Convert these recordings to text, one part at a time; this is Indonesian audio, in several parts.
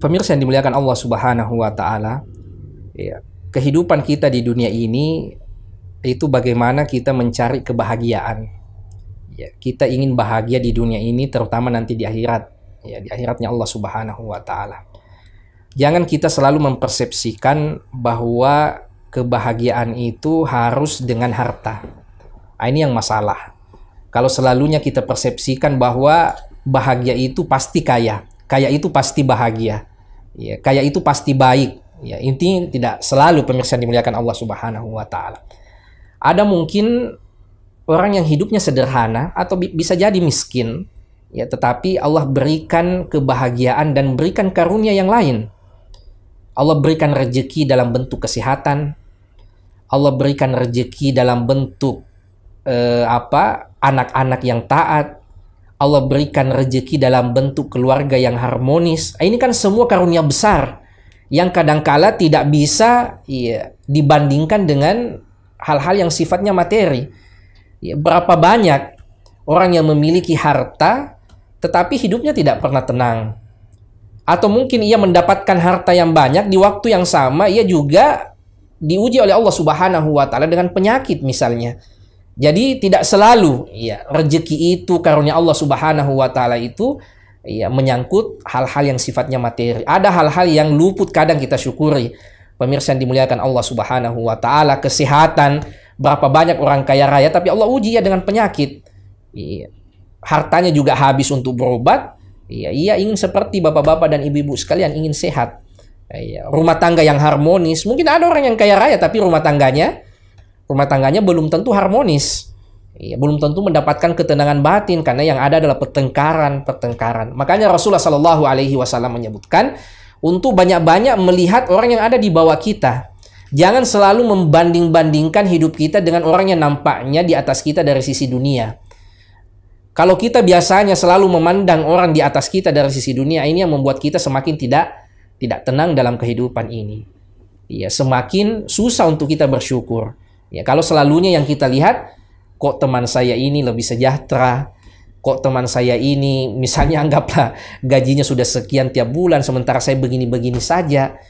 Pemirsa yang dimuliakan Allah Subhanahu wa taala, ya, kehidupan kita di dunia ini itu bagaimana kita mencari kebahagiaan. Ya, kita ingin bahagia di dunia ini terutama nanti di akhirat. Ya, di akhiratnya Allah Subhanahu wa taala. Jangan kita selalu mempersepsikan bahwa kebahagiaan itu harus dengan harta. Nah, ini yang masalah. Kalau selalunya kita persepsikan bahwa bahagia itu pasti kaya, kaya itu pasti bahagia, ya, kaya itu pasti baik. Ya, intinya tidak selalu, pemirsa dimuliakan Allah Subhanahu wa taala. Ada mungkin orang yang hidupnya sederhana atau bisa jadi miskin, ya, tetapi Allah berikan kebahagiaan dan berikan karunia yang lain. Allah berikan rezeki dalam bentuk kesehatan. Allah berikan rezeki dalam bentuk anak-anak yang taat. Allah berikan rezeki dalam bentuk keluarga yang harmonis. Ini kan semua karunia besar yang kadangkala tidak bisa, ya, dibandingkan dengan hal-hal yang sifatnya materi. Ya, berapa banyak orang yang memiliki harta tetapi hidupnya tidak pernah tenang. Atau mungkin ia mendapatkan harta yang banyak, di waktu yang sama ia juga diuji oleh Allah Subhanahu wa taala dengan penyakit misalnya. Jadi tidak selalu, ya, rezeki itu, karunia Allah Subhanahu wa taala itu, ya, menyangkut hal-hal yang sifatnya materi. Ada hal-hal yang luput kadang kita syukuri. Pemirsa yang dimuliakan Allah Subhanahu wa taala, kesehatan, berapa banyak orang kaya raya tapi Allah uji ya dengan penyakit. Ya, hartanya juga habis untuk berobat. Ya, ia ingin seperti bapak-bapak dan ibu-ibu sekalian, ingin sehat. Ya, rumah tangga yang harmonis. Mungkin ada orang yang kaya raya tapi rumah tangganya belum tentu harmonis. Ya, belum tentu mendapatkan ketenangan batin karena yang ada adalah pertengkaran. Makanya Rasulullah Shallallahu Alaihi Wasallam menyebutkan untuk banyak-banyak melihat orang yang ada di bawah kita. Jangan selalu membanding-bandingkan hidup kita dengan orang yang nampaknya di atas kita dari sisi dunia. Kalau kita biasanya selalu memandang orang di atas kita dari sisi dunia, ini yang membuat kita semakin tidak tenang dalam kehidupan ini. Ya, semakin susah untuk kita bersyukur. Ya, kalau selalunya yang kita lihat, kok teman saya ini lebih sejahtera, kok teman saya ini misalnya anggaplah gajinya sudah sekian tiap bulan, sementara saya begini-begini saja.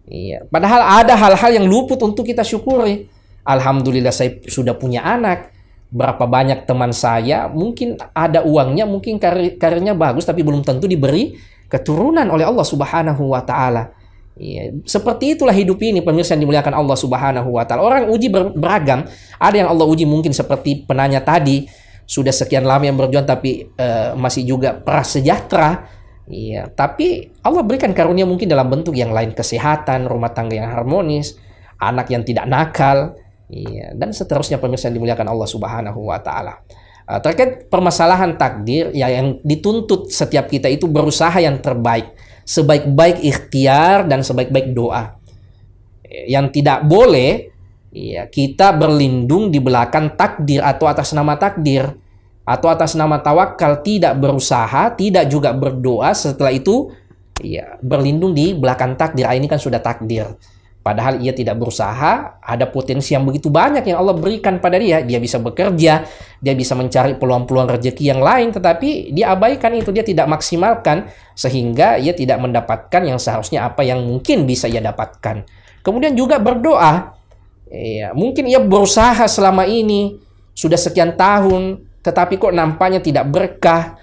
Ya, padahal ada hal-hal yang luput untuk kita syukuri. Alhamdulillah saya sudah punya anak. Berapa banyak teman saya mungkin ada uangnya, mungkin karirnya bagus tapi belum tentu diberi keturunan oleh Allah Subhanahu wa taala. Ya, seperti itulah hidup ini, pemirsa yang dimuliakan Allah Subhanahu wa taala. Orang uji beragam. Ada yang Allah uji mungkin seperti penanya tadi, sudah sekian lama yang berjuang tapi masih juga prasejahtera. Ya, tapi Allah berikan karunia mungkin dalam bentuk yang lain, kesehatan, rumah tangga yang harmonis, anak yang tidak nakal. Iya, dan seterusnya, pemirsa yang dimuliakan Allah Subhanahu wa taala. Terkait permasalahan takdir, ya, yang dituntut setiap kita itu berusaha yang terbaik, sebaik-baik ikhtiar dan sebaik-baik doa. Yang tidak boleh, ya, kita berlindung di belakang takdir atau atas nama takdir atau atas nama tawakal, tidak berusaha, tidak juga berdoa setelah itu, ya, berlindung di belakang takdir. Ini kan sudah takdir. Padahal ia tidak berusaha, ada potensi yang begitu banyak yang Allah berikan pada dia. Dia bisa bekerja, dia bisa mencari peluang-peluang rezeki yang lain, tetapi dia abaikan itu, dia tidak maksimalkan, sehingga ia tidak mendapatkan yang seharusnya apa yang mungkin bisa ia dapatkan. Kemudian juga berdoa. Ya, mungkin ia berusaha selama ini, sudah sekian tahun, tetapi kok nampaknya tidak berkah.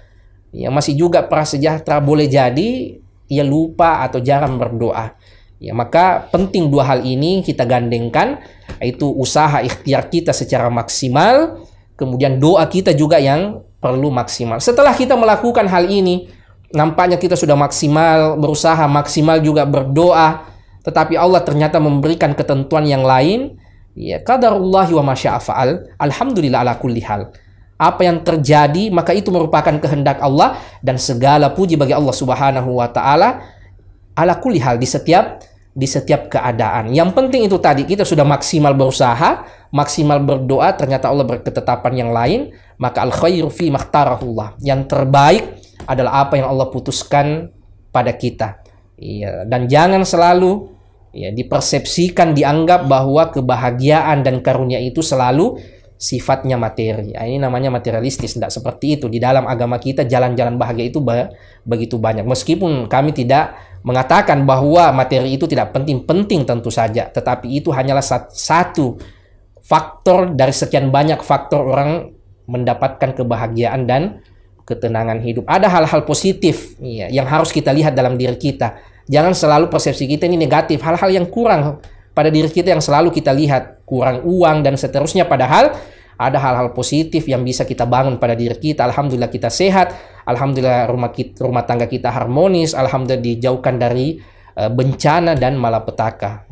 Ya, masih juga prasejahtera, boleh jadi ia lupa atau jarang berdoa. Ya, maka penting dua hal ini kita gandengkan, yaitu usaha ikhtiar kita secara maksimal, kemudian doa kita juga yang perlu maksimal. Setelah kita melakukan hal ini, nampaknya kita sudah maksimal berusaha, maksimal juga berdoa, tetapi Allah ternyata memberikan ketentuan yang lain. Ya, qadarullahi wa masya'a fa'al. Alhamdulillah ala kulli hal. Apa yang terjadi maka itu merupakan kehendak Allah, dan segala puji bagi Allah Subhanahu wa taala ala kulli hal, di setiap keadaan. Yang penting itu tadi, kita sudah maksimal berusaha, maksimal berdoa, ternyata Allah berketetapan yang lain, maka al khairu fi makhtarahullah. Yang terbaik adalah apa yang Allah putuskan pada kita. Iya, dan jangan selalu, ya, dipersepsikan, dianggap bahwa kebahagiaan dan karunia itu selalu sifatnya materi. Ini namanya materialistis. Tidak seperti itu. Di dalam agama kita jalan-jalan bahagia itu begitu banyak. Meskipun kami tidak mengatakan bahwa materi itu tidak penting. Penting tentu saja. Tetapi itu hanyalah satu faktor dari sekian banyak faktor orang mendapatkan kebahagiaan dan ketenangan hidup. Ada hal-hal positif yang harus kita lihat dalam diri kita. Jangan selalu persepsi kita ini negatif. Hal-hal yang kurang pada diri kita yang selalu kita lihat. Kurang uang dan seterusnya. Padahal ada hal-hal positif yang bisa kita bangun pada diri kita. Alhamdulillah kita sehat. Alhamdulillah rumah tangga kita harmonis. Alhamdulillah dijauhkan dari bencana dan malapetaka.